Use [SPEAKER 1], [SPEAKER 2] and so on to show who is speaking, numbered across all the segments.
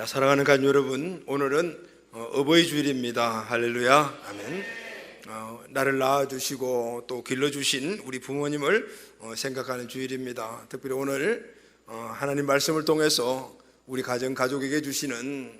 [SPEAKER 1] 사랑하는 가족 여러분, 오늘은 어버이 주일입니다. 할렐루야, 아멘. 나를 낳아주시고 또 길러주신 우리 부모님을 생각하는 주일입니다. 특별히 오늘 하나님 말씀을 통해서 우리 가족에게 주시는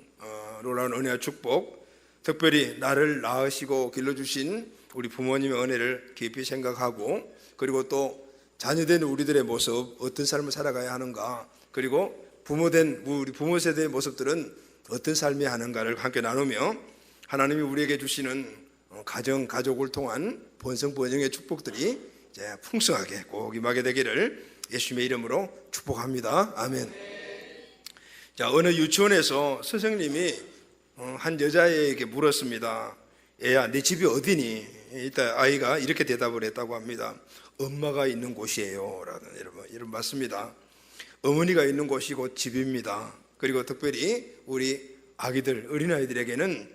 [SPEAKER 1] 놀라운 은혜와 축복, 특별히 나를 낳으시고 길러주신 우리 부모님의 은혜를 깊이 생각하고, 그리고 또 자녀된 우리들의 모습, 어떤 삶을 살아가야 하는가, 그리고 부모된 우리 부모 세대의 모습들은 어떤 삶이 하는가를 함께 나누며, 하나님이 우리에게 주시는 가족을 통한 번성번영의 축복들이 이제 풍성하게 꼭 임하게 되기를 예수님의 이름으로 축복합니다. 아멘. 자, 어느 유치원에서 선생님이 한 여자애에게 물었습니다. 애야, 네 집이 어디니? 이따 아이가 이렇게 대답을 했다고 합니다. 엄마가 있는 곳이에요 라는 이런 맞습니다. 어머니가 있는 곳이 곧 집입니다. 그리고 특별히 우리 아기들, 어린아이들에게는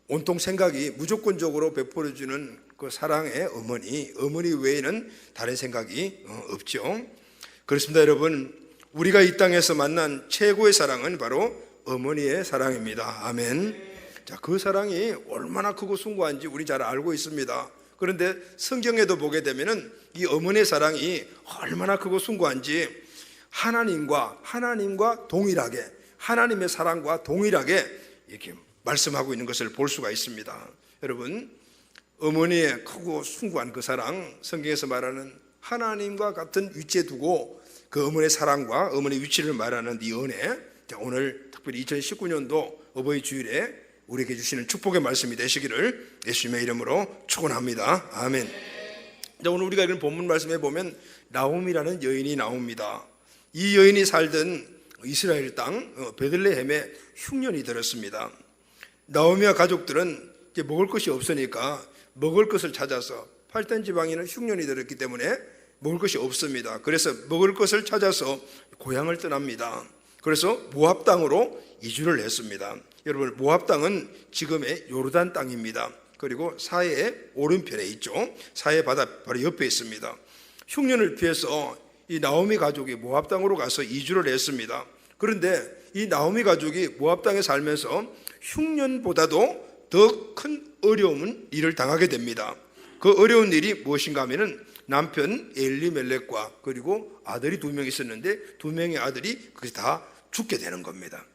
[SPEAKER 1] 온통 생각이 무조건적으로 베풀어주는 그 사랑의 어머니 외에는 다른 생각이 없죠. 그렇습니다. 여러분, 우리가 이 땅에서 만난 최고의 사랑은 바로 어머니의 사랑입니다. 아멘. 자, 그 사랑이 얼마나 크고 숭고한지 우리 잘 알고 있습니다. 그런데 성경에도 보게 되면은 이 어머니의 사랑이 얼마나 크고 숭고한지 하나님과 동일하게, 하나님의 사랑과 동일하게 이렇게 말씀하고 있는 것을 볼 수가 있습니다. 여러분, 어머니의 크고 숭고한 그 사랑, 성경에서 말하는 하나님과 같은 위치에 두고 그 어머니의 사랑과 어머니의 위치를 말하는 이 은혜, 오늘 특별히 2019년도 어버이 주일에 우리에게 주시는 축복의 말씀이 되시기를 예수님의 이름으로 축원합니다. 아멘. 오늘 우리가 읽은 본문 말씀에 보면 나오미라는 여인이 나옵니다. 이 여인이 살던 이스라엘 땅 베들레헴에 흉년이 들었습니다. 나오미와 가족들은 이제 먹을 것이 없으니까 먹을 것을 찾아서, 팔단 지방에는 흉년이 들었기 때문에 먹을 것이 없습니다. 그래서 먹을 것을 찾아서 고향을 떠납니다. 그래서 모압 땅으로 이주를 했습니다. 여러분, 모압 땅은 지금의 요르단 땅입니다. 그리고 사해의 오른편에 있죠. 사해 바다 바로 옆에 있습니다. 흉년을 피해서 이 나오미 가족이 모압 땅으로 가서 이주를 했습니다. 그런데 이 나오미 가족이 모압 땅에 살면서 흉년보다도 더 큰 어려운 일을 당하게 됩니다. 그 어려운 일이 무엇인가 하면은 남편 엘리멜렉과 그리고 아들이 2명 있었는데 2명의 아들이 그것이 다 죽게 되는 겁니다.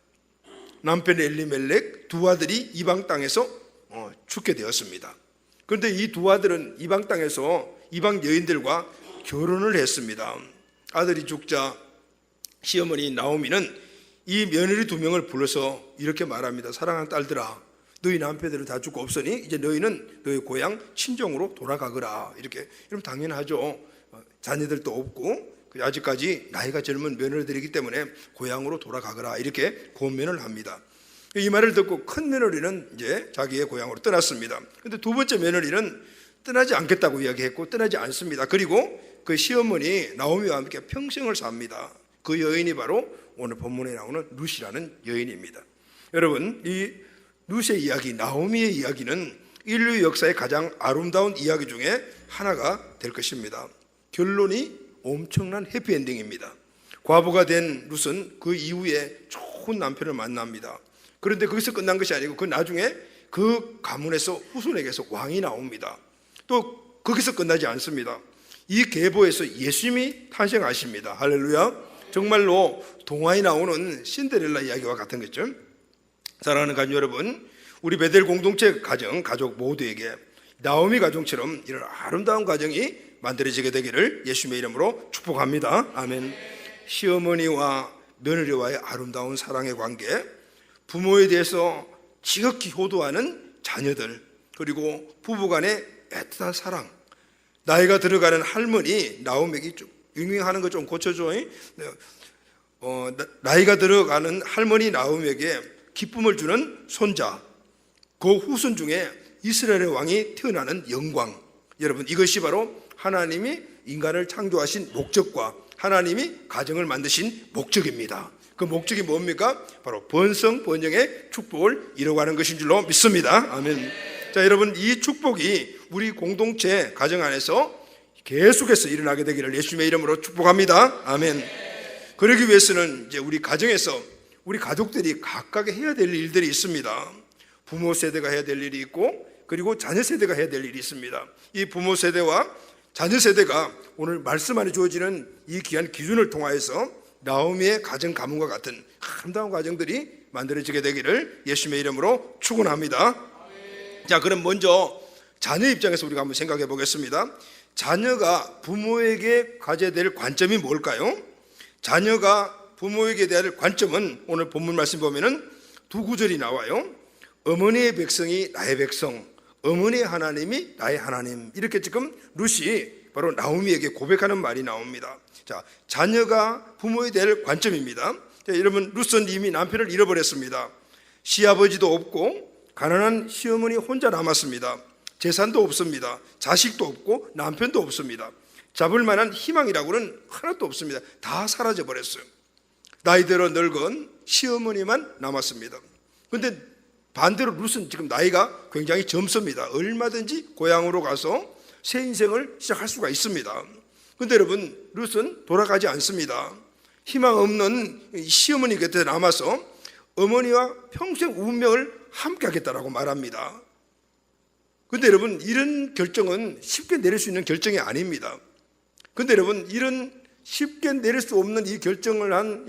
[SPEAKER 1] 남편 엘리멜렉 2 아들이 이방 땅에서 죽게 되었습니다. 그런데 이 2 아들은 이방 땅에서 이방 여인들과 결혼을 했습니다. 아들이 죽자 시어머니 나오미는 이 며느리 2명을 불러서 이렇게 말합니다. 사랑하는 딸들아, 너희 남편들은 다 죽고 없으니 이제 너희는 너희 고향 친정으로 돌아가거라. 이렇게. 이러면 당연하죠. 자녀들도 없고 아직까지 나이가 젊은 며느리들이기 때문에 고향으로 돌아가거라. 이렇게 권면을 합니다. 이 말을 듣고 큰 며느리는 이제 자기의 고향으로 떠났습니다. 그런데 2번째 며느리는 떠나지 않겠다고 이야기했고 떠나지 않습니다. 그리고 그 시어머니 나오미와 함께 평생을 삽니다. 그 여인이 바로 오늘 본문에 나오는 룻이라는 여인입니다. 여러분, 이 룻의 이야기, 나오미의 이야기는 인류 역사의 가장 아름다운 이야기 중에 하나가 될 것입니다. 결론이 엄청난 해피엔딩입니다. 과부가 된 룻은 그 이후에 좋은 남편을 만납니다. 그런데 거기서 끝난 것이 아니고 그 나중에 그 가문에서 후손에게서 왕이 나옵니다. 또 거기서 끝나지 않습니다. 이 계보에서 예수님이 탄생하십니다. 할렐루야. 정말로 동화에 나오는 신데렐라 이야기와 같은 거죠. 사랑하는 가족 여러분, 우리 베델 공동체 가족 모두에게 나오미 가정처럼 이런 아름다운 가정이 만들어지게 되기를 예수님의 이름으로 축복합니다. 아멘. 시어머니와 며느리와의 아름다운 사랑의 관계, 부모에 대해서 지극히 효도하는 자녀들, 그리고 부부간의 애틋한 사랑, 나이가 들어가는 할머니 나오미에게 좀 유명하는 거 좀 고쳐줘. 나이가 들어가는 할머니 나오미에게 기쁨을 주는 손자, 그 후손 중에 이스라엘의 왕이 태어나는 영광. 여러분, 이것이 바로 하나님이 인간을 창조하신 목적과 하나님이 가정을 만드신 목적입니다. 그 목적이 뭡니까? 바로 번성 번영의 축복을 이루어가는 것인 줄로 믿습니다. 아멘. 자, 여러분, 이 축복이 우리 공동체 가정 안에서 계속해서 일어나게 되기를 예수님의 이름으로 축복합니다. 아멘. 그러기 위해서는 이제 우리 가정에서 우리 가족들이 각각 해야 될 일들이 있습니다. 부모 세대가 해야 될 일이 있고, 그리고 자녀 세대가 해야 될 일이 있습니다. 이 부모 세대와 자녀 세대가 오늘 말씀 안에 주어지는 이 귀한 기준을 통하여서 나오미의 가정 가문과 같은 아름다운 가정들이 만들어지게 되기를 예수님의 이름으로 축원합니다. 자, 그럼 먼저 자녀 입장에서 우리가 한번 생각해 보겠습니다. 자녀가 부모에게 가져야 될 관점이 뭘까요? 자녀가 부모에게 대할 관점은 오늘 본문 말씀 보면은 두 구절이 나와요. 어머니의 백성이 나의 백성, 어머니의 하나님이 나의 하나님. 이렇게 지금 룻이 바로 나오미에게 고백하는 말이 나옵니다. 자, 자녀가 부모에 대할 관점입니다. 자, 여러분, 룻은 이미 남편을 잃어버렸습니다. 시아버지도 없고 가난한 시어머니 혼자 남았습니다. 재산도 없습니다. 자식도 없고 남편도 없습니다. 잡을 만한 희망이라고는 하나도 없습니다. 다 사라져 버렸어요. 나이 들어 늙은 시어머니만 남았습니다. 그런데 반대로 룻은 지금 나이가 굉장히 젊습니다. 얼마든지 고향으로 가서 새 인생을 시작할 수가 있습니다. 그런데 여러분, 룻은 돌아가지 않습니다. 희망 없는 시어머니 곁에 남아서 어머니와 평생 운명을 함께 하겠다라고 말합니다. 그런데 여러분, 이런 결정은 쉽게 내릴 수 있는 결정이 아닙니다. 그런데 여러분, 이런 쉽게 내릴 수 없는 이 결정을 한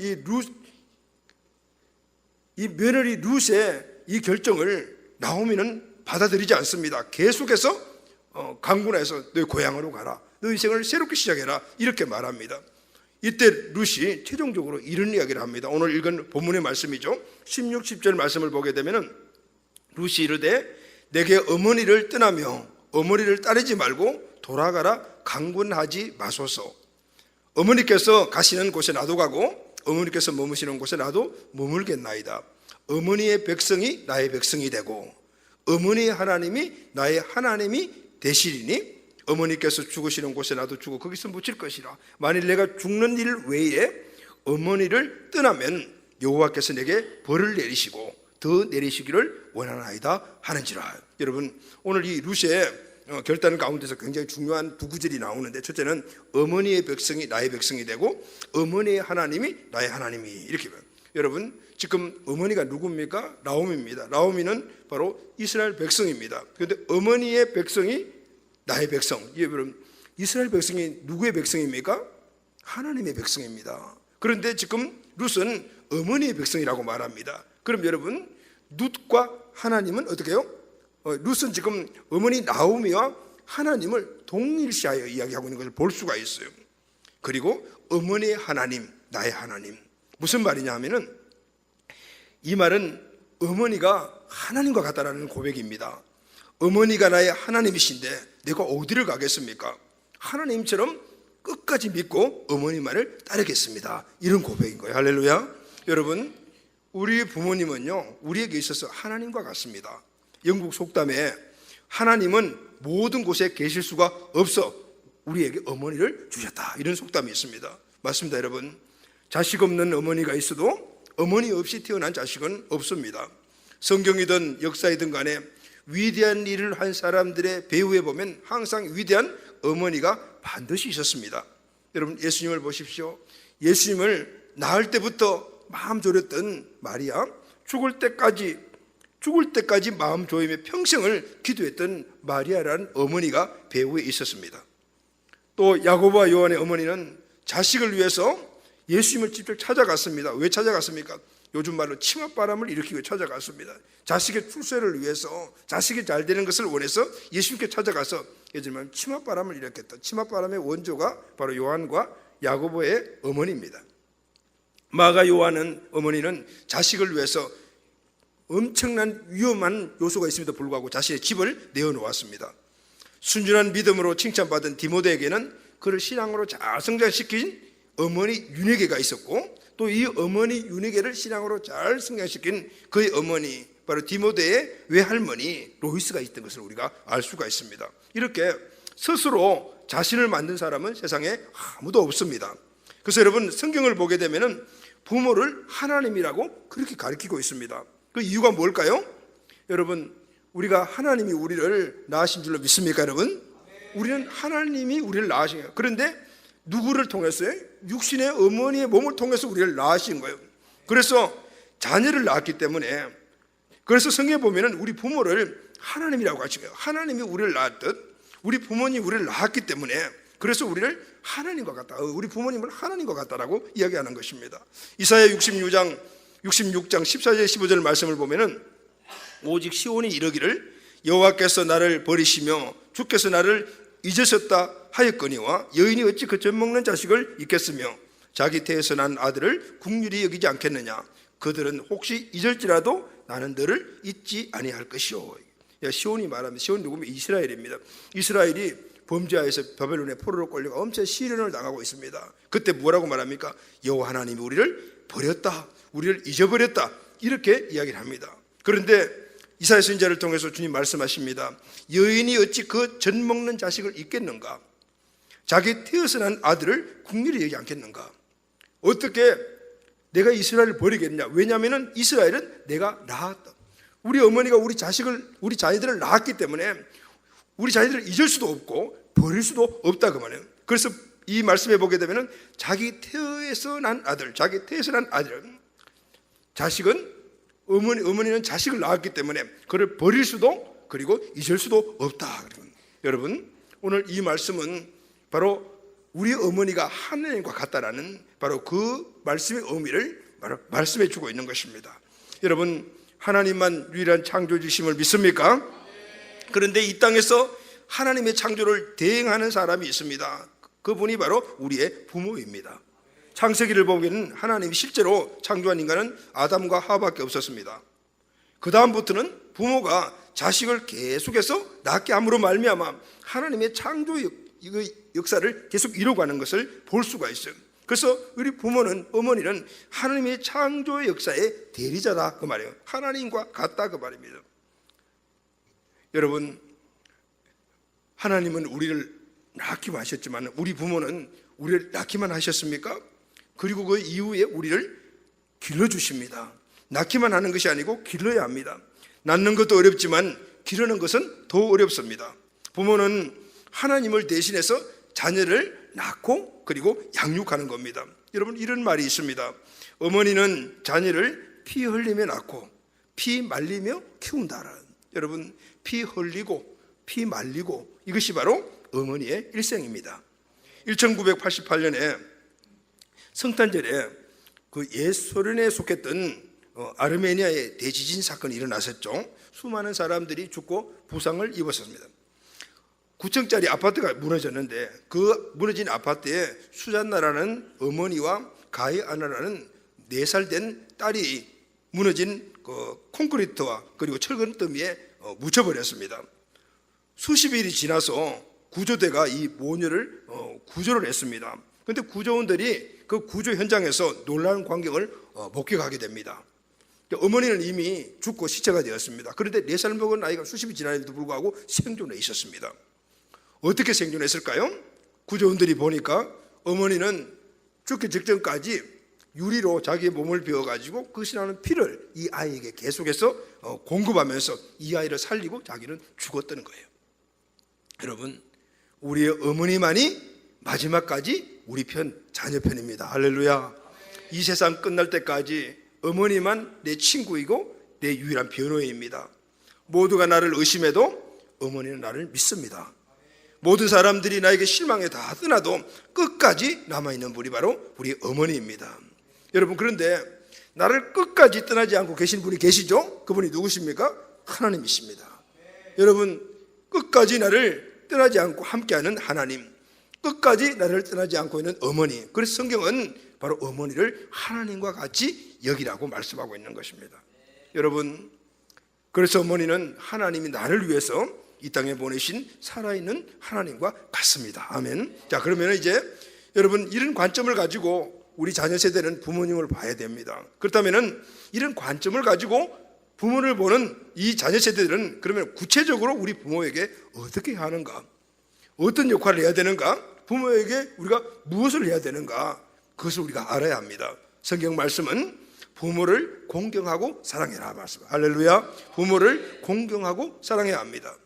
[SPEAKER 1] 이 며느리 룻의 이 결정을 나오미는 받아들이지 않습니다. 계속해서 강군해서 너희 고향으로 가라, 너희 인생을 새롭게 시작해라, 이렇게 말합니다. 이때 룻이 최종적으로 이런 이야기를 합니다. 오늘 읽은 본문의 말씀이죠. 16, 17절 말씀을 보게 되면 룻이 이르되 내게 어머니를 떠나며 어머니를 따르지 말고 돌아가라, 강군하지 마소서. 어머니께서 가시는 곳에 나도 가고 어머니께서 머무시는 곳에 나도 머물겠나이다. 어머니의 백성이 나의 백성이 되고 어머니의 하나님이 나의 하나님이 되시리니 어머니께서 죽으시는 곳에 나도 죽어 거기서 묻힐 것이라. 만일 내가 죽는 일 외에 어머니를 떠나면 여호와께서 내게 벌을 내리시고 더 내리시기를 원하나이다 하는지라. 여러분, 오늘 이 룻의 결단 가운데서 굉장히 중요한 두 구절이 나오는데, 첫째는 어머니의 백성이 나의 백성이 되고 어머니의 하나님이 나의 하나님이, 이렇게. 여러분, 지금 어머니가 누굽니까? 나오미입니다. 나오미는 바로 이스라엘 백성입니다. 그런데 어머니의 백성이 나의 백성. 여러분, 이스라엘 백성이 누구의 백성입니까? 하나님의 백성입니다. 그런데 지금 룻은 어머니의 백성이라고 말합니다. 그럼 여러분, 룻과 하나님은 어떻게 해요? 룻은 지금 어머니 나오미와 하나님을 동일시하여 이야기하고 있는 것을 볼 수가 있어요. 그리고 어머니의 하나님, 나의 하나님. 무슨 말이냐 하면은 이 말은 어머니가 하나님과 같다라는 고백입니다. 어머니가 나의 하나님이신데 내가 어디를 가겠습니까? 하나님처럼 끝까지 믿고 어머니 말을 따르겠습니다. 이런 고백인 거예요. 할렐루야. 여러분, 우리 부모님은요, 우리에게 있어서 하나님과 같습니다. 영국 속담에 하나님은 모든 곳에 계실 수가 없어 우리에게 어머니를 주셨다, 이런 속담이 있습니다. 맞습니다. 여러분, 자식 없는 어머니가 있어도 어머니 없이 태어난 자식은 없습니다. 성경이든 역사이든 간에 위대한 일을 한 사람들의 배후에 보면 항상 위대한 어머니가 반드시 있었습니다. 여러분, 예수님을 보십시오. 예수님을 낳을 때부터 마음 졸였던 마리아, 죽을 때까지 마음 조이며 평생을 기도했던 마리아라는 어머니가 배후에 있었습니다. 또 야고보와 요한의 어머니는 자식을 위해서 예수님을 직접 찾아갔습니다. 왜 찾아갔습니까? 요즘 말로 치맛바람을 일으키기 위해 찾아갔습니다. 자식의 출세를 위해서, 자식이 잘 되는 것을 원해서 예수님께 찾아가서, 예를 들면 치맛바람을 일으켰다. 치맛바람의 원조가 바로 요한과 야고보의 어머니입니다. 마가 요한은 어머니는 자식을 위해서 엄청난 위험한 요소가 있음에도 불구하고 자신의 집을 내어놓았습니다. 순전한 믿음으로 칭찬받은 디모데에게는 그를 신앙으로 잘 성장시킨 어머니 윤회계가 있었고, 또 이 어머니 윤회계를 신앙으로 잘 성장시킨 그의 어머니, 바로 디모데의 외할머니 로이스가 있던 것을 우리가 알 수가 있습니다. 이렇게 스스로 자신을 만든 사람은 세상에 아무도 없습니다. 그래서 여러분, 성경을 보게 되면은 부모를 하나님이라고 그렇게 가르치고 있습니다. 그 이유가 뭘까요? 여러분, 우리가 하나님이 우리를 낳으신 줄로 믿습니까, 여러분? 우리는 하나님이 우리를 낳으신 거예요. 그런데 누구를 통해서요? 육신의 어머니의 몸을 통해서 우리를 낳으신 거예요. 그래서 자녀를 낳았기 때문에, 그래서 성경에 보면은 우리 부모를 하나님이라고 하시고요. 하나님이 우리를 낳았듯 우리 부모님이 우리를 낳았기 때문에, 그래서 우리를 하나님과 같다, 우리 부모님을 하나님과 같다라고 이야기하는 것입니다. 이사야 66장 14절 15절 말씀을 보면은 오직 시온이 이르기를 여호와께서 나를 버리시며 주께서 나를 잊으셨다 하였거니와 여인이 어찌 그 젖먹는 자식을 잊겠으며 자기 태에서 난 아들을 국률이 여기지 않겠느냐. 그들은 혹시 잊을지라도 나는 너를 잊지 아니할 것이요. 시온이 말합니다. 시온이 누구면 이스라엘입니다. 이스라엘이 범죄하여서 바벨론의 포로로 끌려가 엄청 시련을 당하고 있습니다. 그때 뭐라고 말합니까? 여호와 하나님이 우리를 버렸다, 우리를 잊어버렸다, 이렇게 이야기를 합니다. 그런데 이사야 선지자를 통해서 주님 말씀하십니다. 여인이 어찌 그 젖먹는 자식을 잊겠는가? 자기 태어서 난 아들을 국률이 여기지 않겠는가? 어떻게 내가 이스라엘을 버리겠냐? 왜냐하면 이스라엘은 내가 낳았다. 우리 어머니가 우리 자녀들을 낳았기 때문에 우리 자녀들을 잊을 수도 없고 버릴 수도 없다 그 말이에요. 그래서 이 말씀에 보게 되면 자기 태에서 난 아들, 자기 태에서 난 아들, 자식은 어머니는 자식을 낳았기 때문에 그를 버릴 수도 그리고 잊을 수도 없다. 여러분, 오늘 이 말씀은 바로 우리 어머니가 하나님과 같다라는 바로 그 말씀의 의미를 바로 말씀해 주고 있는 것입니다. 여러분, 하나님만 유일한 창조주심을 믿습니까? 그런데 이 땅에서 하나님의 창조를 대행하는 사람이 있습니다. 그분이 바로 우리의 부모입니다. 창세기를 보면 하나님이 실제로 창조한 인간은 아담과 하와밖에 없었습니다. 그 다음부터는 부모가 자식을 계속해서 낳게 함으로 말미암아 하나님의 창조 역사를 계속 이루어가는 것을 볼 수가 있어요. 그래서 우리 부모는, 어머니는 하나님의 창조 역사의 대리자다 그 말이에요. 하나님과 같다 그 말입니다. 여러분, 하나님은 우리를 낳기만 하셨지만 우리 부모는 우리를 낳기만 하셨습니까? 그리고 그 이후에 우리를 길러주십니다. 낳기만 하는 것이 아니고 길러야 합니다. 낳는 것도 어렵지만 기르는 것은 더 어렵습니다. 부모는 하나님을 대신해서 자녀를 낳고 그리고 양육하는 겁니다. 여러분, 이런 말이 있습니다. 어머니는 자녀를 피 흘리며 낳고 피 말리며 키운다라는. 여러분, 피 흘리고 피 말리고 이것이 바로 어머니의 일생입니다. 1988년에 성탄절에 그 옛소련에 속했던 아르메니아의 대지진 사건이 일어났었죠. 수많은 사람들이 죽고 부상을 입었습니다. 9층짜리 아파트가 무너졌는데 그 무너진 아파트에 수잔나라는 어머니와 가이아나라는 4살 된 딸이 무너진 그 콘크리트와 그리고 철근 더미에 묻혀버렸습니다. 수십 일이 지나서 구조대가 이 모녀를 구조를 했습니다. 그런데 구조원들이 그 구조 현장에서 놀라운 광경을 목격하게 됩니다. 어머니는 이미 죽고 시체가 되었습니다. 그런데 4살 먹은 아이가 수십이 지나는데도 불구하고 생존해 있었습니다. 어떻게 생존했을까요? 구조원들이 보니까 어머니는 죽기 직전까지 유리로 자기의 몸을 비워가지고 그것이 나는 피를 이 아이에게 계속해서 공급하면서 이 아이를 살리고 자기는 죽었다는 거예요. 여러분, 우리의 어머니만이 마지막까지 우리 편, 자녀 편입니다. 할렐루야. 이 세상 끝날 때까지 어머니만 내 친구이고 내 유일한 변호인입니다. 모두가 나를 의심해도 어머니는 나를 믿습니다. 모든 사람들이 나에게 실망해 다 떠나도 끝까지 남아있는 분이 바로 우리 어머니입니다. 여러분, 그런데 나를 끝까지 떠나지 않고 계신 분이 계시죠? 그분이 누구십니까? 하나님이십니다. 여러분, 끝까지 나를 떠나지 않고 함께하는 하나님, 끝까지 나를 떠나지 않고 있는 어머니. 그래서 성경은 바로 어머니를 하나님과 같이 여기라고 말씀하고 있는 것입니다. 여러분, 그래서 어머니는 하나님이 나를 위해서 이 땅에 보내신 살아있는 하나님과 같습니다. 아멘. 자, 그러면 이제 여러분, 이런 관점을 가지고 우리 자녀 세대는 부모님을 봐야 됩니다. 그렇다면 이런 관점을 가지고 부모를 보는 이 자녀 세대들은 그러면 구체적으로 우리 부모에게 어떻게 하는가? 어떤 역할을 해야 되는가? 부모에게 우리가 무엇을 해야 되는가? 그것을 우리가 알아야 합니다. 성경 말씀은 부모를 공경하고 사랑해라 말씀. 할렐루야. 부모를 공경하고 사랑해야 합니다.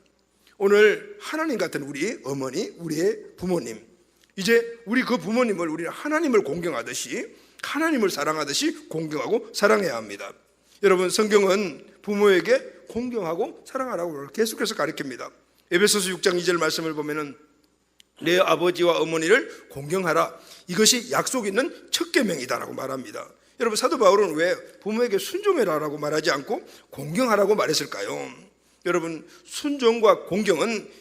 [SPEAKER 1] 오늘 하나님 같은 우리 어머니, 우리의 부모님, 이제 우리 그 부모님을 우리는 하나님을 공경하듯이 하나님을 사랑하듯이 공경하고 사랑해야 합니다. 여러분, 성경은 부모에게 공경하고 사랑하라고 계속해서 가르칩니다. 에베소서 6장 2절 말씀을 보면은 내 아버지와 어머니를 공경하라, 이것이 약속 있는 첫 계명이다라고 말합니다. 여러분, 사도 바울은 왜 부모에게 순종해라라고 말하지 않고 공경하라고 말했을까요? 여러분, 순종과 공경은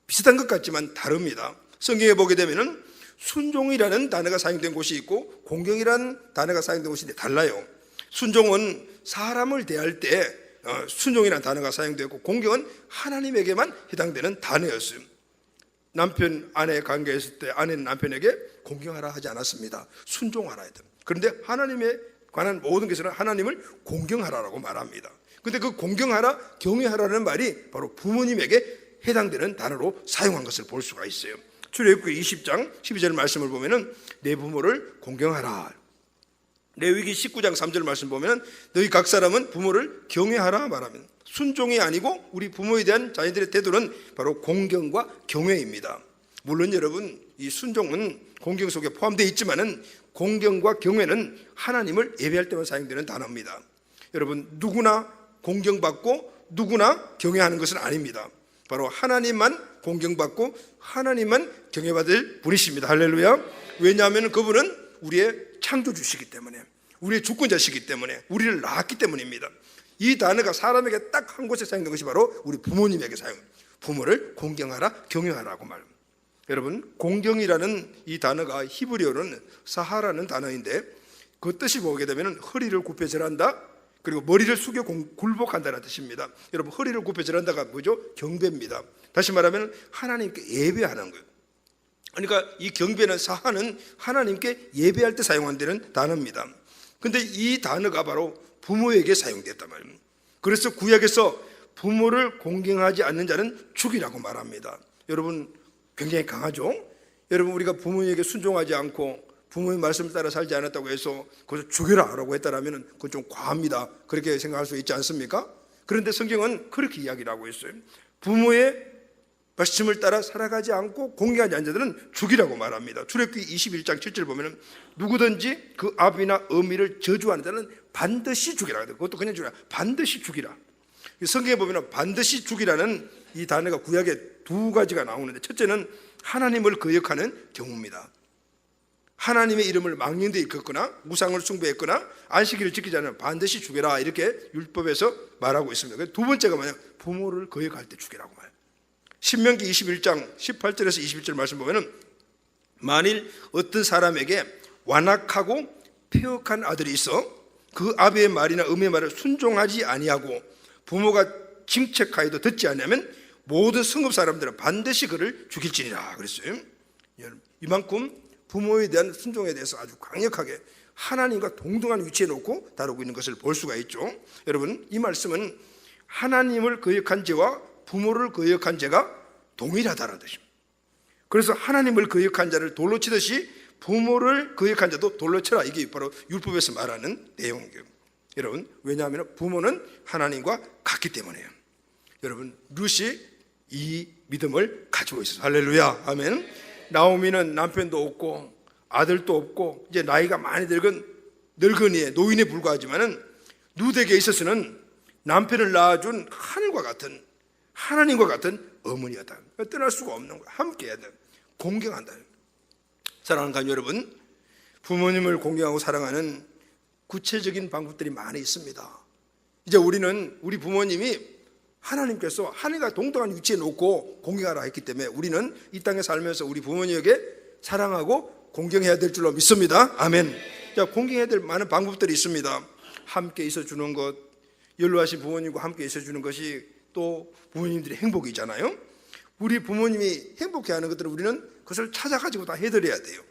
[SPEAKER 1] 비슷한 것 같지만 다릅니다. 성경에 보게 되면은 순종이라는 단어가 사용된 곳이 있고 공경이라는 단어가 사용된 곳이 달라요. 순종은 사람을 대할 때 순종이라는 단어가 사용되고, 공경은 하나님에게만 해당되는 단어였어요. 남편 아내 관계에 있을 때 아내는 남편에게 공경하라 하지 않았습니다. 순종하라 했다. 그런데 하나님에 관한 모든 것은 하나님을 공경하라라고 말합니다. 그런데 그 공경하라, 경외하라는 말이 바로 부모님에게 해당되는 단어로 사용한 것을 볼 수가 있어요. 출애굽기 20장 12절 말씀을 보면은 내 부모를 공경하라. 레위기 19장 3절 말씀 보면은 너희 각 사람은 부모를 경외하라 말하면, 순종이 아니고 우리 부모에 대한 자녀들의 태도는 바로 공경과 경외입니다. 물론 여러분, 이 순종은 공경 속에 포함되어 있지만은 공경과 경외는 하나님을 예배할 때만 사용되는 단어입니다. 여러분, 누구나 공경받고 누구나 경외하는 것은 아닙니다. 바로 하나님만 공경받고 하나님만 경외받을 분이십니다. 할렐루야. 왜냐하면 그분은 우리의 창조주시기 때문에, 우리의 주권자시기 때문에, 우리를 낳았기 때문입니다. 이 단어가 사람에게 딱 한 곳에 사용된 것이 바로 우리 부모님에게 사용, 부모를 공경하라, 경외하라고 말합니다. 여러분, 공경이라는 이 단어가 히브리어로는 사하라는 단어인데, 그 뜻이 보게 되면 허리를 굽혀 절한다, 그리고 머리를 숙여 굴복한다는 뜻입니다. 여러분, 허리를 굽혀 절한다가 뭐죠? 경배입니다. 다시 말하면 하나님께 예배하는 거예요. 그러니까 이 경배는, 사하는 하나님께 예배할 때 사용한다는 단어입니다. 그런데 이 단어가 바로 부모에게 사용됐단 말입니다. 그래서 구약에서 부모를 공경하지 않는 자는 죽이라고 말합니다. 여러분, 굉장히 강하죠? 여러분, 우리가 부모에게 순종하지 않고 부모의 말씀을 따라 살지 않았다고 해서 그것을 죽여라 라고 했다면 그건 좀 과합니다. 그렇게 생각할 수 있지 않습니까? 그런데 성경은 그렇게 이야기를 하고 있어요. 부모의 말씀을 따라 살아가지 않고 공경하지 않는 자들은 죽이라고 말합니다. 출애굽기 21장 7절 보면 누구든지 그 아비나 어미를 저주하는 자는 반드시 죽이라. 그것도 그냥 죽이라, 반드시 죽이라. 성경에 보면 반드시 죽이라는 이 단어가 구약에 두 가지가 나오는데, 첫째는 하나님을 거역하는 경우입니다. 하나님의 이름을 망령되이 일컫거나 우상을 숭배했거나 안식일을 지키지 않으면 반드시 죽여라, 이렇게 율법에서 말하고 있습니다. 두 번째가 뭐냐, 부모를 거역할 때 죽이라고 말해요. 신명기 21장 18절에서 21절 말씀 보면 만일 어떤 사람에게 완악하고 폐역한 아들이 있어 그 아비의 말이나 어미의 말을 순종하지 아니하고 부모가 징책하여도 듣지 않으면 모든 성읍 사람들은 반드시 그를 죽일지니라 그랬어요. 이만큼 부모에 대한 순종에 대해서 아주 강력하게 하나님과 동등한 위치에 놓고 다루고 있는 것을 볼 수가 있죠. 여러분, 이 말씀은 하나님을 거역한 죄와 부모를 거역한 죄가 동일하다는 뜻입니다. 그래서 하나님을 거역한 자를 돌로 치듯이 부모를 거역한 자도 돌로 쳐라, 이게 바로 율법에서 말하는 내용이에요. 여러분, 왜냐하면 부모는 하나님과 같기 때문에요. 여러분, 룻이 이 믿음을 가지고 있어요. 할렐루야, 아멘. 나오미는 남편도 없고 아들도 없고 이제 나이가 많이 들건 늙은이에 노인에 불과하지만은 룻에게 있어서는 남편을 낳아준 하늘과 같은, 하나님과 같은 어머니였다. 떠날 수가 없는 거야. 함께 해야 돼. 공경한다. 사랑하는 가족 여러분, 부모님을 공경하고 사랑하는 구체적인 방법들이 많이 있습니다. 이제 우리는 우리 부모님이 하나님께서 하늘과 동등한 위치에 놓고 공경하라 했기 때문에 우리는 이 땅에 살면서 우리 부모님에게 사랑하고 공경해야 될 줄로 믿습니다. 아멘. 자, 공경해야 될 많은 방법들이 있습니다. 함께 있어주는 것, 연로하신 부모님과 함께 있어주는 것이 또 부모님들의 행복이잖아요. 우리 부모님이 행복해하는 것들을 우리는 그것을 찾아가지고 다 해드려야 돼요.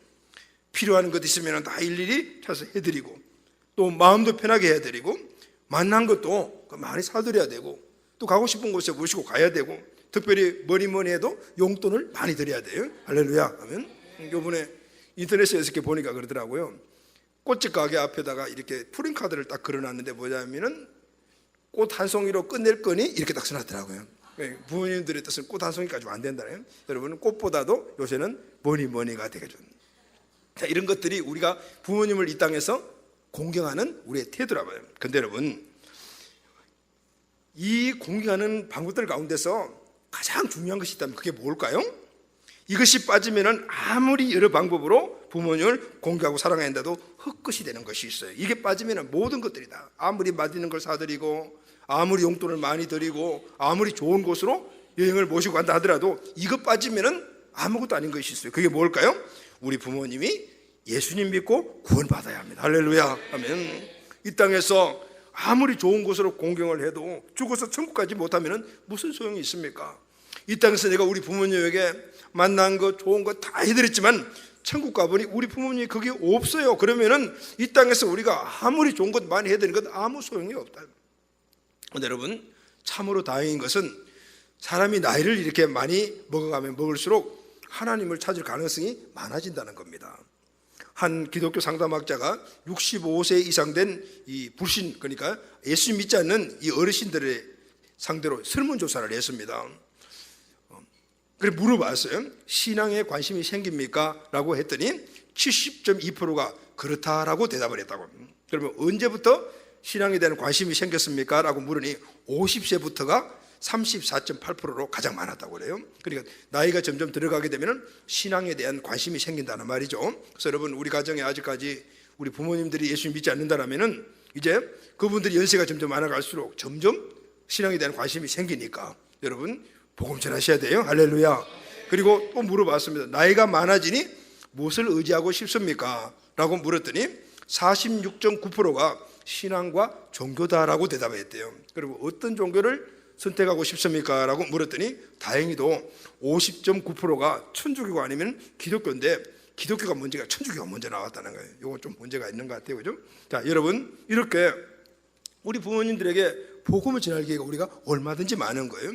[SPEAKER 1] 필요한 것 있으면 다 일일이 찾아서 해드리고, 또 마음도 편하게 해드리고, 만난 것도 많이 사드려야 되고, 또 가고 싶은 곳에 모시고 가야 되고, 특별히 뭐니 해도 용돈을 많이 드려야 돼요. 할렐루야. 하면 이번에 인터넷에서 이렇게 보니까 그러더라고요. 꽃집 가게 앞에다가 이렇게 프린카드를 딱 걸어놨는데 뭐냐면은 꽃 한 송이로 끝낼 거니 이렇게 딱 써놨더라고요. 부모님들의 뜻은 꽃 한 송이까지 안 된다네요. 여러분은 꽃보다도 요새는 뭐니가 되겠죠. 자, 이런 것들이 우리가 부모님을 이 땅에서 공경하는 우리의 태도라고요. 근데 여러분, 이 공경하는 방법들 가운데서 가장 중요한 것이 있다면 그게 뭘까요? 이것이 빠지면은 아무리 여러 방법으로 부모님을 공경하고 사랑해야 한다도 헛것이 되는 것이 있어요. 이게 빠지면은 모든 것들이 다, 아무리 맛있는 걸 사드리고 아무리 용돈을 많이 드리고 아무리 좋은 곳으로 여행을 모시고 간다 하더라도 이것 빠지면은 아무것도 아닌 것이 있어요. 그게 뭘까요? 우리 부모님이 예수님 믿고 구원받아야 합니다. 할렐루야. 아멘. 이 땅에서 아무리 좋은 곳으로 공경을 해도 죽어서 천국 가지 못하면 무슨 소용이 있습니까? 이 땅에서 내가 우리 부모님에게 만난 것 좋은 것 다 해드렸지만 천국 가보니 우리 부모님이 거기 없어요. 그러면은 이 땅에서 우리가 아무리 좋은 것 많이 해드린 것 아무 소용이 없다. 여러분, 참으로 다행인 것은 사람이 나이를 이렇게 많이 먹어가면 먹을수록 하나님을 찾을 가능성이 많아진다는 겁니다. 한 기독교 상담학자가 65세 이상 된 이 불신, 그러니까 예수 믿지 않는 이 어르신들의 상대로 설문조사를 했습니다. 그래 물어봤어요. 신앙에 관심이 생깁니까? 라고 했더니 70.2%가 그렇다라고 대답을 했다고. 그러면 언제부터 신앙에 대한 관심이 생겼습니까? 라고 물으니 50세부터가 34.8%로 가장 많았다고 그래요. 그러니까 나이가 점점 들어가게 되면 신앙에 대한 관심이 생긴다는 말이죠. 그래서 여러분, 우리 가정에 아직까지 우리 부모님들이 예수 믿지 않는다라면은 이제 그분들이 연세가 점점 많아갈수록 점점 신앙에 대한 관심이 생기니까 여러분 복음 전하셔야 돼요. 할렐루야. 그리고 또 물어봤습니다. 나이가 많아지니 무엇을 의지하고 싶습니까? 라고 물었더니 46.9%가 신앙과 종교다라고 대답했대요. 그리고 어떤 종교를 선택하고 싶습니까? 라고 물었더니 다행히도 50.9%가 천주교가 아니면 기독교인데 기독교가 문제가 천주교가 먼저 나왔다는 거예요. 이건 좀 문제가 있는 것 같아요. 그죠? 자, 여러분, 이렇게 우리 부모님들에게 복음을 전할 기회가 우리가 얼마든지 많은 거예요.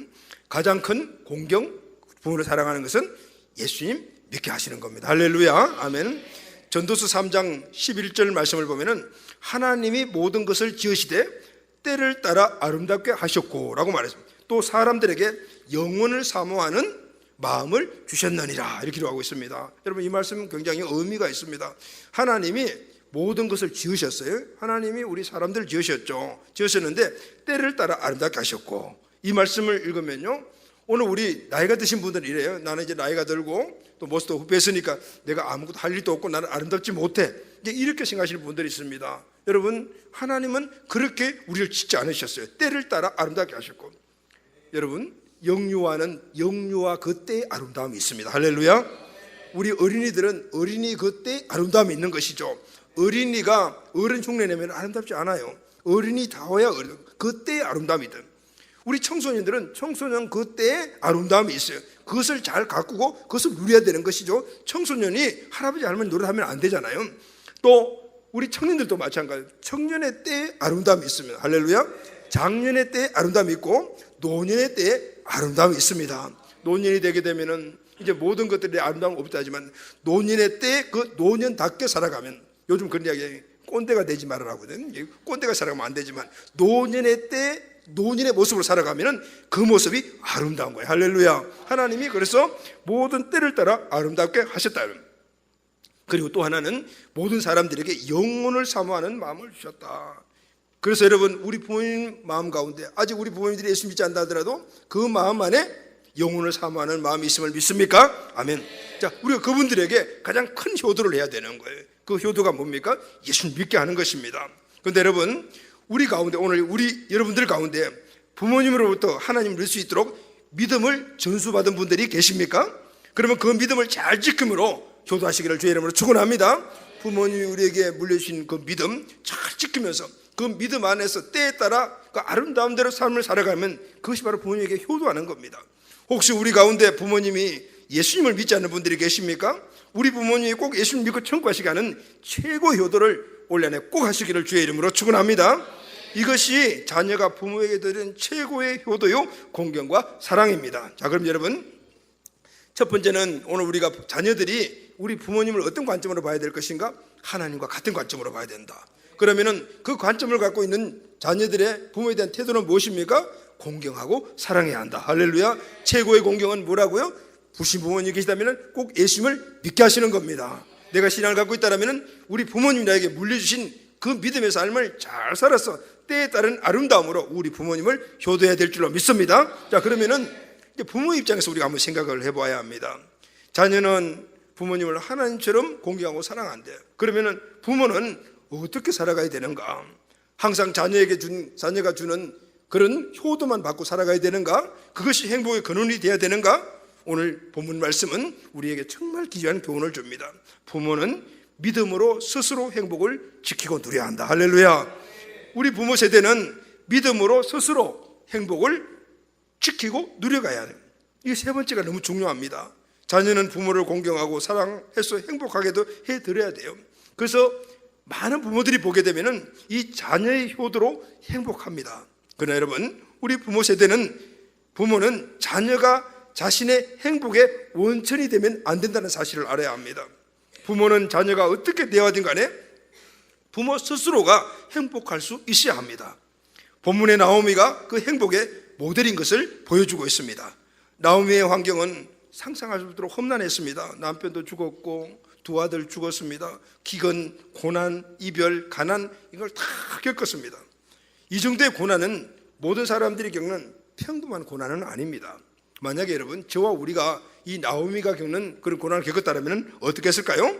[SPEAKER 1] 가장 큰 공경, 부모를 사랑하는 것은 예수님 믿게 하시는 겁니다. 할렐루야. 아멘. 전도서 3장 11절 말씀을 보면은 하나님이 모든 것을 지으시되 때를 따라 아름답게 하셨고 라고 말했습니다. 또 사람들에게 영원을 사모하는 마음을 주셨느니라 이렇게 기록하고 있습니다. 여러분, 이 말씀은 굉장히 의미가 있습니다. 하나님이 모든 것을 지으셨어요. 하나님이 우리 사람들을 지으셨는데 때를 따라 아름답게 하셨고, 이 말씀을 읽으면요, 오늘 우리 나이가 드신 분들은 이래요. 나는 이제 나이가 들고 또 모습도 후패했으니까 내가 아무것도 할 일도 없고 나는 아름답지 못해, 이제 이렇게 생각하시는 분들이 있습니다. 여러분, 하나님은 그렇게 우리를 짓지 않으셨어요. 때를 따라 아름답게 하셨고, 여러분, 영유와 그 때의 아름다움이 있습니다. 할렐루야. 우리 어린이들은 어린이 그 때의 아름다움이 있는 것이죠. 어린이가 어른 흉내 내면 아름답지 않아요. 어린이 다워야 그 때의 아름다움이 있다. 우리 청소년들은 청소년 그 때의 아름다움이 있어요. 그것을 잘 가꾸고 그것을 누려야 되는 것이죠. 청소년이 할아버지 할머니 노릇하면 안 되잖아요. 또 우리 청년들도 마찬가지예요. 청년의 때의 아름다움이 있습니다. 할렐루야. 장년의 때의 아름다움이 있고 노년의 때의 아름다움이 있습니다. 노년이 되게 되면은 이제 모든 것들이 아름다움 없다 하지만 노년의 때에 그 노년답게 살아가면, 요즘 그런 이야기 꼰대가 되지 말아라거든. 꼰대가 살아가면 안 되지만 노년의 때 노년의 모습으로 살아가면 그 모습이 아름다운 거예요. 할렐루야. 하나님이 그래서 모든 때를 따라 아름답게 하셨다. 그리고 또 하나는 모든 사람들에게 영혼을 사모하는 마음을 주셨다. 그래서 여러분, 우리 부모님 마음 가운데 아직 우리 부모님들이 예수 믿지 않다 하더라도 그 마음 안에 영혼을 사모하는 마음이 있음을 믿습니까? 아멘. 자, 우리가 그분들에게 가장 큰 효도를 해야 되는 거예요. 그 효도가 뭡니까? 예수 믿게 하는 것입니다. 그런데 여러분, 우리 가운데, 오늘 우리 여러분들 가운데 부모님으로부터 하나님을 믿을 수 있도록 믿음을 전수받은 분들이 계십니까? 그러면 그 믿음을 잘 지킴으로 효도하시기를 주의 이름으로 축원합니다. 부모님이 우리에게 물려주신 그 믿음 잘 지키면서 그 믿음 안에서 때에 따라 그 아름다운 대로 삶을 살아가면 그것이 바로 부모님에게 효도하는 겁니다. 혹시 우리 가운데 부모님이 예수님을 믿지 않는 분들이 계십니까? 우리 부모님이 꼭 예수님 믿고 천국 가시게 하는 최고의 효도를 올 한해 꼭 하시기를 주의 이름으로 축원합니다. 이것이 자녀가 부모에게 드리는 최고의 효도요 공경과 사랑입니다. 자, 그럼 여러분, 첫 번째는 오늘 우리가 자녀들이 우리 부모님을 어떤 관점으로 봐야 될 것인가? 하나님과 같은 관점으로 봐야 된다. 그러면은 그 관점을 갖고 있는 자녀들의 부모에 대한 태도는 무엇입니까? 공경하고 사랑해야 한다. 할렐루야. 최고의 공경은 뭐라고요? 부신 부모님이 계시다면 꼭 예수님을 믿게 하시는 겁니다. 내가 신앙을 갖고 있다면 우리 부모님이 나에게 물려주신 그 믿음의 삶을 잘 살아서 때에 따른 아름다움으로 우리 부모님을 효도해야 될 줄로 믿습니다. 자, 그러면은 이제 부모 입장에서 우리가 한번 생각을 해봐야 합니다. 자녀는 부모님을 하나님처럼 공경하고 사랑한대. 그러면은 부모는 어떻게 살아가야 되는가? 항상 자녀가 주는 그런 효도만 받고 살아가야 되는가? 그것이 행복의 근원이 되어야 되는가? 오늘 본문 말씀은 우리에게 정말 귀한 교훈을 줍니다. 부모는 믿음으로 스스로 행복을 지키고 누려야 한다. 할렐루야. 우리 부모 세대는 믿음으로 스스로 행복을 지키고 누려가야 해요. 이 세 번째가 너무 중요합니다. 자녀는 부모를 공경하고 사랑해서 행복하게도 해드려야 돼요. 그래서 많은 부모들이 보게 되면 이 자녀의 효도로 행복합니다. 그러나 여러분, 우리 부모 세대는 부모는 자녀가 자신의 행복의 원천이 되면 안 된다는 사실을 알아야 합니다. 부모는 자녀가 어떻게 되어든 간에 부모 스스로가 행복할 수 있어야 합니다. 본문의 나오미가 그 행복의 모델인 것을 보여주고 있습니다. 나오미의 환경은 상상할 수 없도록 험난했습니다. 남편도 죽었고 두 아들 죽었습니다. 기근, 고난, 이별, 가난, 이걸 다 겪었습니다. 이 정도의 고난은 모든 사람들이 겪는 평범한 고난은 아닙니다. 만약에 여러분, 저와 우리가 이 나오미가 겪는 그런 고난을 겪었다면 어떻게 했을까요?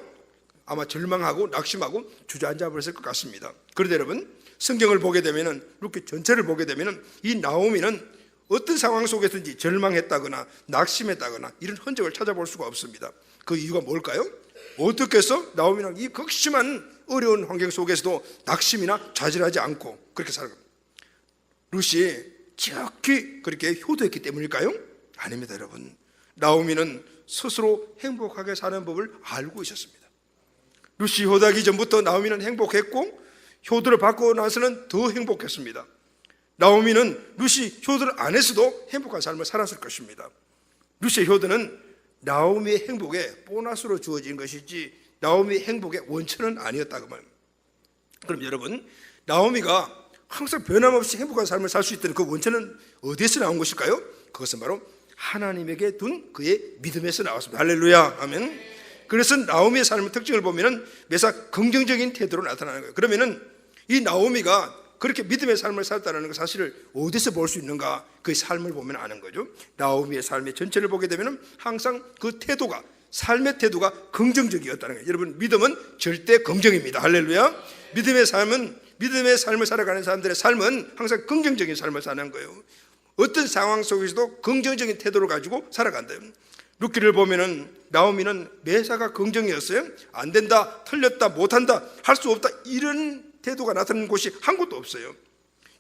[SPEAKER 1] 아마 절망하고 낙심하고 주저앉아 버렸을 것 같습니다. 그런데 여러분, 성경을 보게 되면, 이렇게 전체를 보게 되면 이 나오미는 어떤 상황 속에서든지 절망했다거나 낙심했다거나 이런 흔적을 찾아볼 수가 없습니다. 그 이유가 뭘까요? 어떻게 해서 나오미는 이 극심한 어려운 환경 속에서도 낙심이나 좌절하지 않고 그렇게 살아갑니다. 룻이 지극히 그렇게 효도했기 때문일까요? 아닙니다, 여러분. 나오미는 스스로 행복하게 사는 법을 알고 있었습니다. 룻이 효도하기 전부터 나오미는 행복했고 효도를 받고 나서는 더 행복했습니다. 나오미는 룻이 효도를 안 했어도 행복한 삶을 살았을 것입니다. 룻의 효도는 나오미의 행복에 보너스로 주어진 것이지 나오미의 행복의 원천은 아니었다고 말합니다. 그럼 여러분, 나오미가 항상 변함없이 행복한 삶을 살 수 있던 그 원천은 어디에서 나온 것일까요? 그것은 바로 하나님에게 둔 그의 믿음에서 나왔습니다. 할렐루야, 아멘. 그래서 나오미의 삶의 특징을 보면 매사 긍정적인 태도로 나타나는 거예요. 그러면은 이 나오미가 그렇게 믿음의 삶을 살았다는 그 사실을 어디서 볼 수 있는가? 그 삶을 보면 아는 거죠. 나오미의 삶의 전체를 보게 되면 항상 그 태도가, 삶의 태도가 긍정적이었다는 거예요. 여러분, 믿음은 절대 긍정입니다. 할렐루야. 믿음의 삶을 살아가는 사람들의 삶은 항상 긍정적인 삶을 사는 거예요. 어떤 상황 속에서도 긍정적인 태도를 가지고 살아간다. 룻기를 보면은 나오미는 매사가 긍정이었어요. 안 된다, 틀렸다, 못한다, 할 수 없다, 이런 태도가 나타나는 곳이 한 곳도 없어요.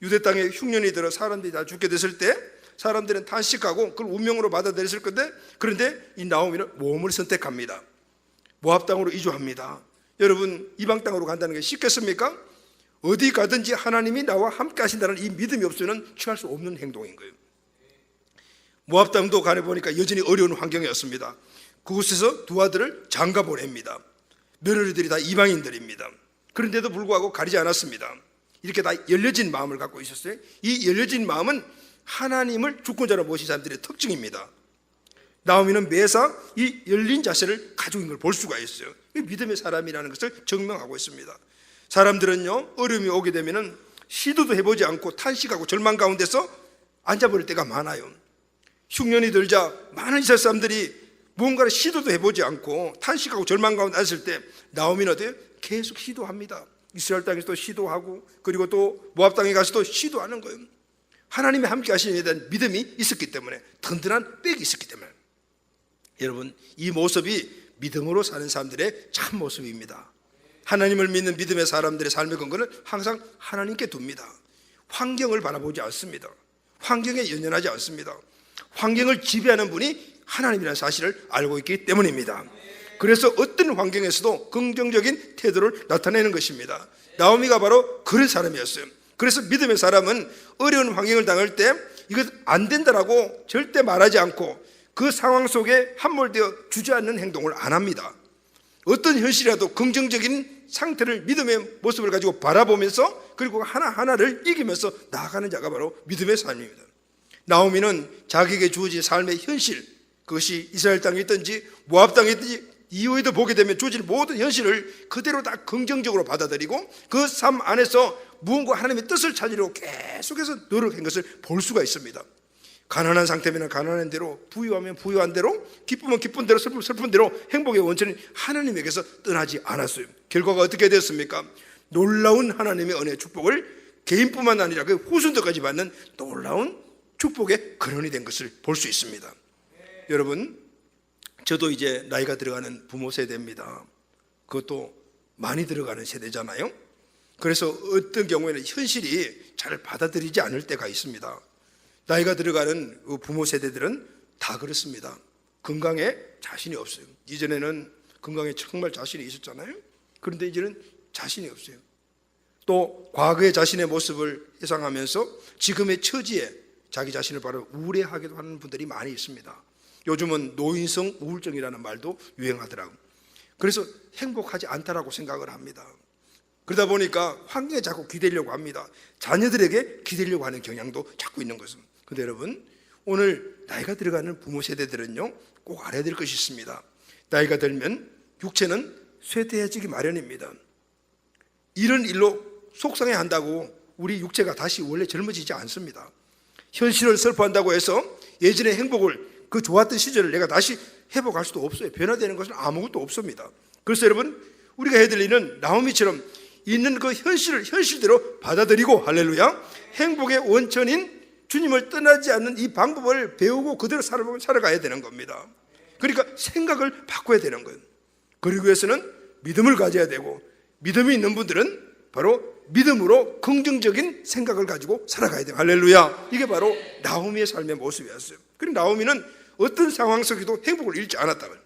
[SPEAKER 1] 유대 땅에 흉년이 들어 사람들이 다 죽게 됐을 때 사람들은 탄식하고 그걸 운명으로 받아들였을 건데, 그런데 이 나오미는 모험을 선택합니다. 모압 땅으로 이주합니다. 여러분, 이방 땅으로 간다는 게 쉽겠습니까? 어디 가든지 하나님이 나와 함께 하신다는 이 믿음이 없으면 취할 수 없는 행동인 거예요. 모압 땅도 가해 보니까 여전히 어려운 환경이었습니다. 그곳에서 두 아들을 장가 보냅니다. 며느리들이 다 이방인들입니다. 그런데도 불구하고 가리지 않았습니다. 이렇게 다 열려진 마음을 갖고 있었어요. 이 열려진 마음은 하나님을 주권자로 모신 사람들의 특징입니다. 나오미는 매사 이 열린 자세를 가지고 있는 걸 볼 수가 있어요. 믿음의 사람이라는 것을 증명하고 있습니다. 사람들은요, 어려움이 오게 되면은 시도도 해보지 않고 탄식하고 절망 가운데서 앉아버릴 때가 많아요. 흉년이 들자 많은 이스라엘 사람들이 무언가를 시도도 해보지 않고 탄식하고 절망 가운데 앉았을 때 나오미는 어때요? 계속 시도합니다. 이스라엘 땅에서도 시도하고, 그리고 또 모압 땅에 가서도 시도하는 거예요. 하나님이 함께 하시는 데 대한 믿음이 있었기 때문에, 든든한 백이 있었기 때문에. 여러분, 이 모습이 믿음으로 사는 사람들의 참 모습입니다. 하나님을 믿는 믿음의 사람들의 삶의 근거는 항상 하나님께 둡니다. 환경을 바라보지 않습니다. 환경에 연연하지 않습니다. 환경을 지배하는 분이 하나님이라는 사실을 알고 있기 때문입니다. 그래서 어떤 환경에서도 긍정적인 태도를 나타내는 것입니다. 나오미가 바로 그런 사람이었어요. 그래서 믿음의 사람은 어려운 환경을 당할 때 이것 안 된다라고 절대 말하지 않고 그 상황 속에 함몰되어 주저앉는 행동을 안 합니다. 어떤 현실이라도 긍정적인 상태를, 믿음의 모습을 가지고 바라보면서 그리고 하나하나를 이기면서 나아가는 자가 바로 믿음의 삶입니다. 나오미는 자기에게 주어진 삶의 현실, 그것이 이스라엘 땅에 있든지 모압 땅에 있든지 이후에도 보게 되면 주어진 모든 현실을 그대로 다 긍정적으로 받아들이고 그 삶 안에서 무언가 하나님의 뜻을 찾으려고 계속해서 노력한 것을 볼 수가 있습니다. 가난한 상태면 가난한 대로, 부유하면 부유한 대로, 기쁘면 기쁜 대로, 슬프면 슬픈 대로 행복의 원천은 하나님에게서 떠나지 않았어요. 결과가 어떻게 되었습니까? 놀라운 하나님의 은혜의 축복을 개인뿐만 아니라 그 후손들까지 받는 놀라운 축복의 근원이 된 것을 볼 수 있습니다. 여러분, 저도 이제 나이가 들어가는 부모 세대입니다. 그것도 많이 들어가는 세대잖아요. 그래서 어떤 경우에는 현실이 잘 받아들이지 않을 때가 있습니다. 나이가 들어가는 부모 세대들은 다 그렇습니다. 건강에 자신이 없어요. 이전에는 건강에 정말 자신이 있었잖아요. 그런데 이제는 자신이 없어요. 또 과거의 자신의 모습을 회상하면서 지금의 처지에 자기 자신을 바로 우울해하기도 하는 분들이 많이 있습니다. 요즘은 노인성 우울증이라는 말도 유행하더라고요. 그래서 행복하지 않다라고 생각을 합니다. 그러다 보니까 환경에 자꾸 기대려고 합니다. 자녀들에게 기대려고 하는 경향도 자꾸 있는 것은. 그런데 여러분, 오늘 나이가 들어가는 부모 세대들은요, 꼭 알아야 될 것이 있습니다. 나이가 들면 육체는 쇠퇴해지기 마련입니다. 이런 일로 속상해한다고 우리 육체가 다시 원래 젊어지지 않습니다. 현실을 슬퍼한다고 해서 예전의 행복을, 그 좋았던 시절을 내가 다시 회복할 수도 없어요. 변화되는 것은 아무것도 없습니다. 그래서 여러분, 우리가 해야 될 일은 나오미처럼 있는 그 현실을 현실대로 받아들이고, 할렐루야, 행복의 원천인 주님을 떠나지 않는 이 방법을 배우고 그대로 살아가야 되는 겁니다. 그러니까 생각을 바꿔야 되는 거예요. 그러기 위해서는 믿음을 가져야 되고, 믿음이 있는 분들은 바로 믿음으로 긍정적인 생각을 가지고 살아가야 돼요. 할렐루야. 이게 바로 나오미의 삶의 모습이었어요. 그리고 나오미는 어떤 상황 속에도 행복을 잃지 않았다고요.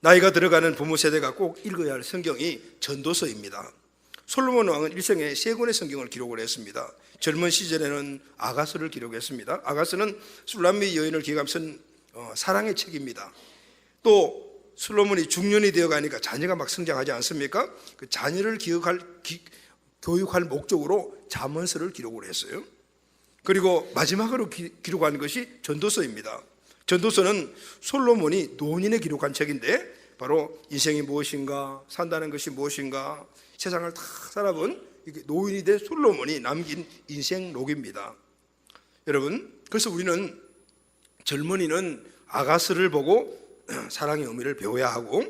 [SPEAKER 1] 나이가 들어가는 부모 세대가 꼭 읽어야 할 성경이 전도서입니다. 솔로몬 왕은 일생에 3권의 성경을 기록을 했습니다. 젊은 시절에는 아가서를 기록했습니다. 아가서는 술람미 여인을 기획하며 쓴 사랑의 책입니다. 또 솔로몬이 중년이 되어가니까 자녀가 막 성장하지 않습니까? 그 자녀를 교육할 목적으로 잠언서를 기록을 했어요. 그리고 마지막으로 기록한 것이 전도서입니다. 전도서는 솔로몬이 노인에 기록한 책인데, 바로 인생이 무엇인가, 산다는 것이 무엇인가, 세상을 다 살아본 노인이 된 솔로몬이 남긴 인생록입니다. 여러분, 그래서 우리는, 젊은이는 아가서를 보고 사랑의 의미를 배워야 하고,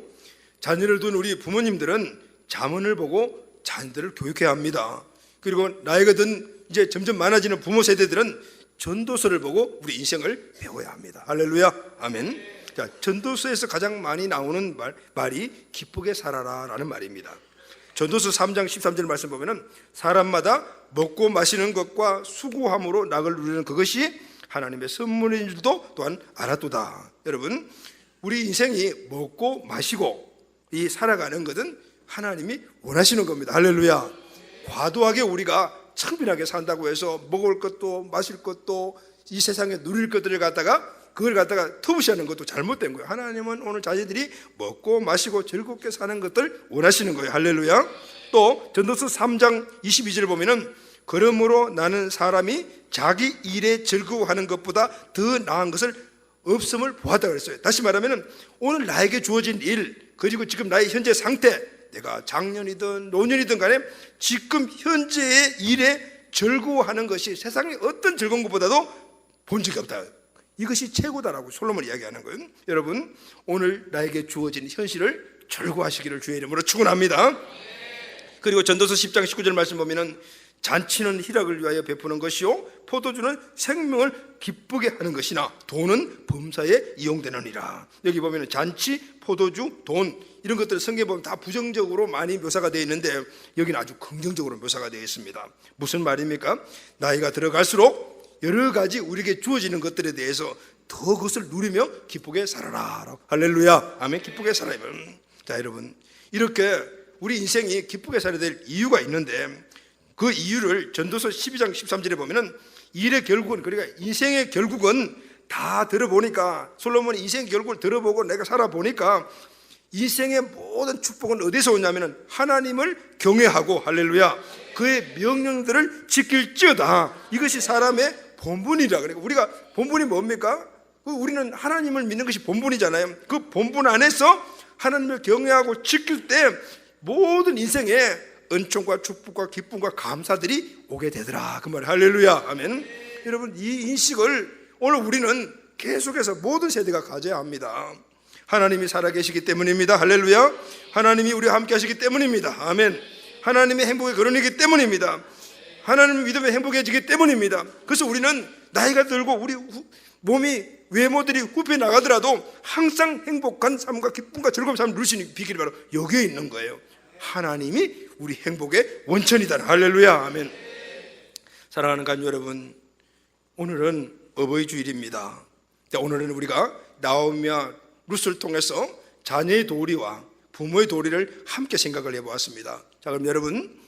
[SPEAKER 1] 자녀를 둔 우리 부모님들은 잠언을 보고 자녀들을 교육해야 합니다. 그리고 나이가 든 이제 점점 많아지는 부모 세대들은 전도서를 보고 우리 인생을 배워야 합니다. 할렐루야, 아멘. 자, 전도서에서 가장 많이 나오는 말이 기쁘게 살아라 라는 말입니다. 전도서 3장 13절 말씀 보면은, 사람마다 먹고 마시는 것과 수고함으로 낙을 누리는 그것이 하나님의 선물인 줄도 또한 알았도다. 여러분, 우리 인생이 먹고 마시고 이 살아가는 것은 하나님이 원하시는 겁니다. 할렐루야. 과도하게 우리가 청빈하게 산다고 해서 먹을 것도 마실 것도 이 세상에 누릴 것들을 갖다가 그걸 갖다가 터부시하는 것도 잘못된 거예요. 하나님은 오늘 자녀들이 먹고 마시고 즐겁게 사는 것들 원하시는 거예요. 할렐루야. 또 전도서 3장 22절 보면은, 그러므로 나는 사람이 자기 일에 즐거워하는 것보다 더 나은 것을 없음을 보았다 그랬어요. 다시 말하면 오늘 나에게 주어진 일, 그리고 지금 나의 현재 상태, 내가 작년이든 노년이든 간에 지금 현재의 일에 즐거워하는 것이 세상의 어떤 즐거운 것보다도 본 적이 없다. 이것이 최고다라고 솔로몬이 이야기하는 거예요. 여러분, 오늘 나에게 주어진 현실을 즐거워하시기를 주의 이름으로 축원합니다. 그리고 전도서 10장 19절 말씀 보면은, 잔치는 희락을 위하여 베푸는 것이요 포도주는 생명을 기쁘게 하는 것이나 돈은 범사에 이용되느니라. 여기 보면 잔치, 포도주, 돈 이런 것들 성경에 보면 다 부정적으로 많이 묘사가 되어 있는데, 여기는 아주 긍정적으로 묘사가 되어 있습니다. 무슨 말입니까? 나이가 들어갈수록 여러 가지 우리에게 주어지는 것들에 대해서 더 그것을 누리며 기쁘게 살아라. 할렐루야, 아멘. 기쁘게 살아요. 자, 여러분, 이렇게 우리 인생이 기쁘게 살아야 될 이유가 있는데, 그 이유를 전도서 12장 13절에 보면은, 일의 결국은, 그러니까 인생의 결국은 다 들어보니까, 솔로몬이 인생의 결국을 들어보고 내가 살아보니까 인생의 모든 축복은 어디서 오냐면은 하나님을 경외하고, 할렐루야, 그의 명령들을 지킬지어다. 이것이 사람의 본분이라. 그러니까 우리가 본분이 뭡니까? 우리는 하나님을 믿는 것이 본분이잖아요. 그 본분 안에서 하나님을 경외하고 지킬 때 모든 인생에 은총과 축복과 기쁨과 감사들이 오게 되더라. 그 말이에요. 할렐루야. 아멘. 여러분, 이 인식을 오늘 우리는 계속해서 모든 세대가 가져야 합니다. 하나님이 살아계시기 때문입니다. 할렐루야. 하나님이 우리와 함께 하시기 때문입니다. 아멘. 하나님의 행복의 근원이기 때문입니다. 하나님을 믿으면 행복해지기 때문입니다. 그래서 우리는 나이가 들고 우리 몸이 외모들이 후벼 나가더라도 항상 행복한 삶과 기쁨과 즐거운 삶을 누릴 수 있는 비결이 바로 여기에 있는 거예요. 하나님이 우리 행복의 원천이다. 할렐루야. 아멘. 사랑하는 가족 여러분, 오늘은 어버이 주일입니다. 오늘은 우리가 나오미와 룻을 통해서 자녀의 도리와 부모의 도리를 함께 생각을 해보았습니다. 자, 그럼 여러분,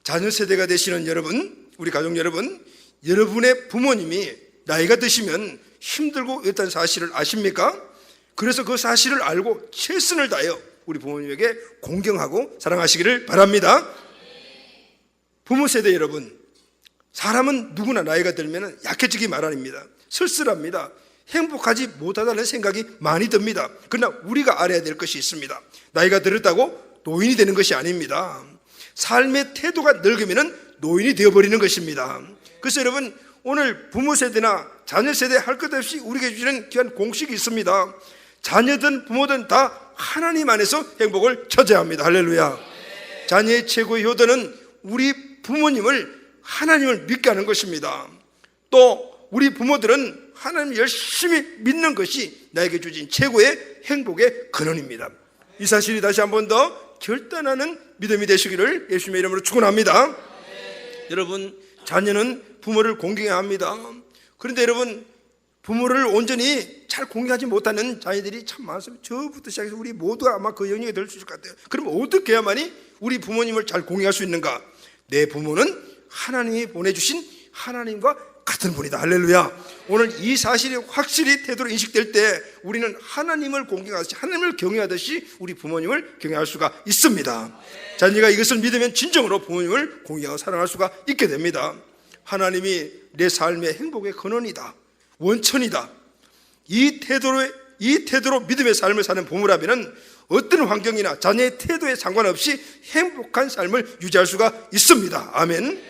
[SPEAKER 1] 자녀 세대가 되시는 여러분, 우리 가족 여러분, 여러분의 부모님이 나이가 드시면 힘들고 있다는 사실을 아십니까? 그래서 그 사실을 알고 최선을 다하여 우리 부모님에게 공경하고 사랑하시기를 바랍니다. 부모 세대 여러분, 사람은 누구나 나이가 들면 약해지기 마련입니다. 쓸쓸합니다. 행복하지 못하다는 생각이 많이 듭니다. 그러나 우리가 알아야 될 것이 있습니다. 나이가 들었다고 노인이 되는 것이 아닙니다. 삶의 태도가 늙으면 노인이 되어버리는 것입니다. 그래서 여러분, 오늘 부모 세대나 자녀 세대 할 것 없이 우리에게 주시는 귀한 공식이 있습니다. 자녀든 부모든 다 하나님 안에서 행복을 찾아야 합니다. 할렐루야. 자녀의 최고의 효도는 우리 부모님을, 하나님을 믿게 하는 것입니다. 또 우리 부모들은 하나님을 열심히 믿는 것이 나에게 주신 최고의 행복의 근원입니다. 이 사실이 다시 한 번 더 결단하는 믿음이 되시기를 예수님의 이름으로 축원합니다. 여러분, 자녀는 부모를 공경해야 합니다. 그런데 여러분, 부모를 온전히 잘 공경하지 못하는 자녀들이 참 많습니다. 저부터 시작해서 우리 모두가 아마 그 영역에 들 수 있을 것 같아요. 그럼 어떻게 해야만이 우리 부모님을 잘 공경할 수 있는가? 내 부모는 하나님이 보내주신 하나님과 같은 분이다. 할렐루야. 오늘 이 사실이 확실히 태도로 인식될 때 우리는 하나님을 공경하듯이, 하나님을 경외하듯이 우리 부모님을 경외할 수가 있습니다. 자녀가 이것을 믿으면 진정으로 부모님을 공경하고 사랑할 수가 있게 됩니다. 하나님이 내 삶의 행복의 근원이다, 원천이다. 이 태도로 믿음의 삶을 사는 부모라면 어떤 환경이나 자녀의 태도에 상관없이 행복한 삶을 유지할 수가 있습니다. 아멘.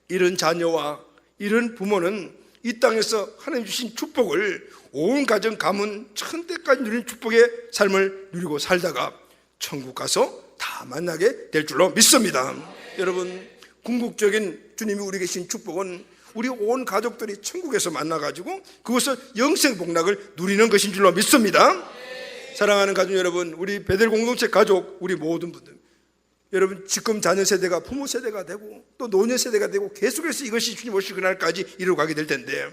[SPEAKER 1] 이런 자녀와 이런 부모는 이 땅에서 하나님 주신 축복을 온 가정 가문 천대까지 누리는 축복의 삶을 누리고 살다가 천국 가서 다 만나게 될 줄로 믿습니다. 여러분, 궁극적인 주님이 우리에게 주신 축복은 우리 온 가족들이 천국에서 만나가지고 그것을 영생 복락을 누리는 것인 줄로 믿습니다. 사랑하는 가족 여러분, 우리 베델 공동체 가족, 우리 모든 분들, 여러분, 지금 자녀 세대가 부모 세대가 되고 또 노년 세대가 되고 계속해서 이것이 주님 오실 그날까지 이루어가게 될 텐데,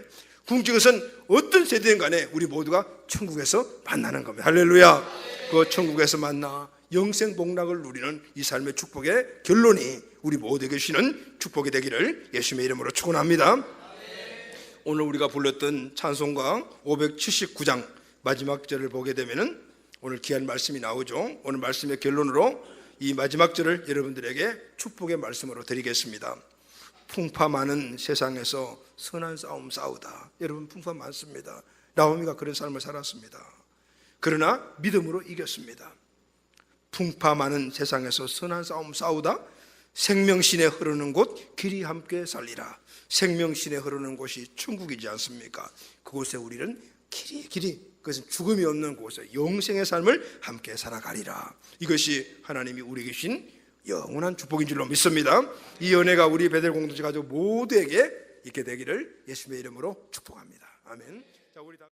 [SPEAKER 1] 궁극적인 것은 어떤 세대인 간에 우리 모두가 천국에서 만나는 겁니다. 할렐루야. 그 천국에서 만나 영생 복락을 누리는 이 삶의 축복의 결론이 우리 모두에게 주시는 축복이 되기를 예수님의 이름으로 축원합니다. 오늘 우리가 불렀던 찬송가 579장 마지막 절을 보게 되면은 오늘 귀한 말씀이 나오죠. 오늘 말씀의 결론으로 이 마지막 절을 여러분들에게 축복의 말씀으로 드리겠습니다. 풍파 많은 세상에서 선한 싸움 싸우다. 여러분, 풍파 많습니다. 나오미가 그런 삶을 살았습니다. 그러나 믿음으로 이겼습니다. 풍파 많은 세상에서 선한 싸움 싸우다 생명신에 흐르는 곳 길이 함께 살리라. 생명신에 흐르는 곳이 천국이지 않습니까? 그곳에 우리는 길이 그것은 죽음이 없는 곳에 영생의 삶을 함께 살아가리라. 이것이 하나님이 우리에게 주신 영원한 축복인 줄로 믿습니다. 이 은혜가 우리 베델 공동체 가족 모두에게 있게 되기를 예수님의 이름으로 축복합니다. 아멘. 자, 우리